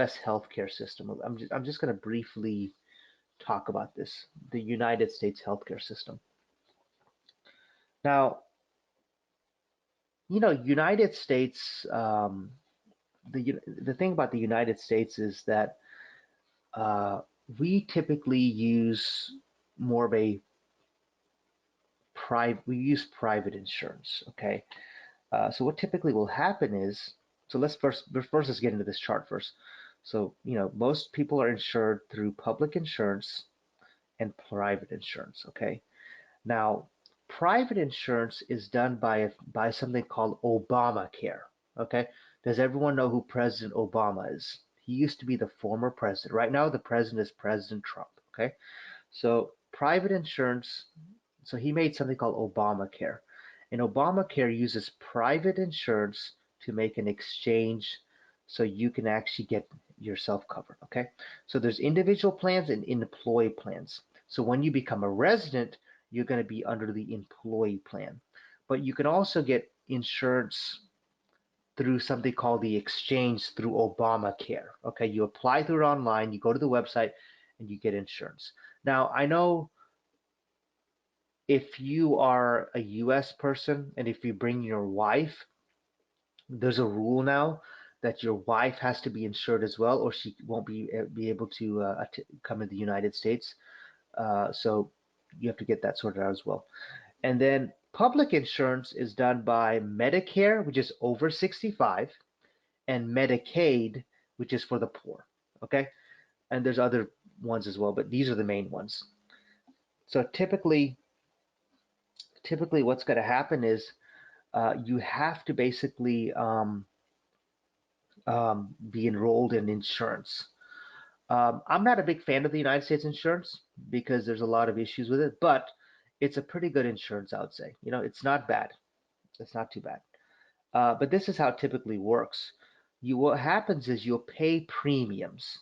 U.S. healthcare system. I'm just going to briefly talk about this, the United States healthcare system. Now, United States, the thing about the United States is that uh, we typically use more of a we use private insurance, okay? So what typically will happen is, so let's get into this chart first. So, most people are insured through public insurance and private insurance, okay? Now, private insurance is done by something called Obamacare, okay? Does everyone know who President Obama is? He used to be the former president. Right now, the president is President Trump, okay? So private insurance, so he made something called Obamacare. And Obamacare uses private insurance to make an exchange so you can actually get yourself covered, okay? So there's individual plans and employee plans. So when you become a resident, you're going to be under the employee plan. But you can also get insurance through something called the exchange through Obamacare. Okay, you apply through it online, you go to the website, and you get insurance. Now, I know if you are a US person and if you bring your wife, there's a rule now that your wife has to be insured as well, or she won't be able to come to the United States. So you have to get that sorted out as well. And then public insurance is done by Medicare, which is over 65, and Medicaid, which is for the poor. Okay, and there's other ones as well, but these are the main ones. So typically what's going to happen is you have to basically be enrolled in insurance. I'm not a big fan of the United States insurance because there's a lot of issues with it, but it's a pretty good insurance, I would say. It's not bad. It's not too bad. But this is how it typically works. What happens is you'll pay premiums,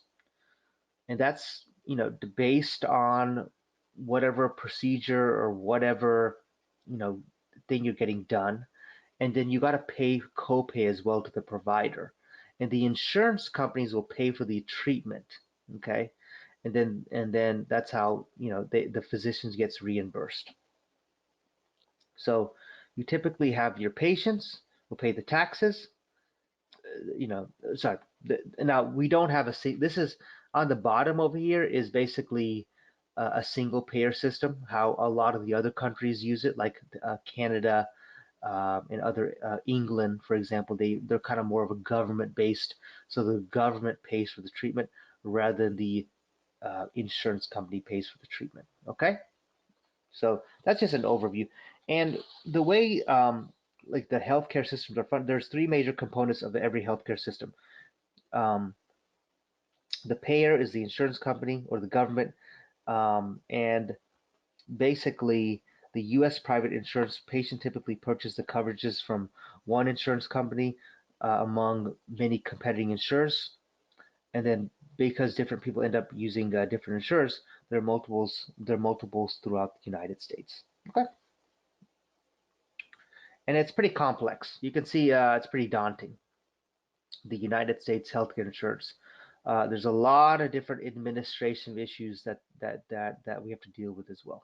and that's based on whatever procedure or whatever you know thing you're getting done, and then you got to pay copay as well to the provider, and the insurance companies will pay for the treatment, okay, and then that's how the physicians gets reimbursed. So you typically have your patients will pay the taxes, sorry. Now we don't have this is on the bottom over here is basically a single payer system, how a lot of the other countries use it, like Canada and other England, for example. They're kind of more of a government based, so the government pays for the treatment rather than the insurance company pays for the treatment. Okay, so that's just an overview. And the way like the healthcare systems are funded, there's three major components of every healthcare system. Um, the payer is the insurance company or the government, and basically the U.S. private insurance patient typically purchase the coverages from one insurance company among many competing insurers, and then because different people end up using different insurers, there are multiples throughout the United States. Okay, and it's pretty complex. You can see it's pretty daunting. The United States healthcare insurance. There's a lot of different administration issues that we have to deal with as well.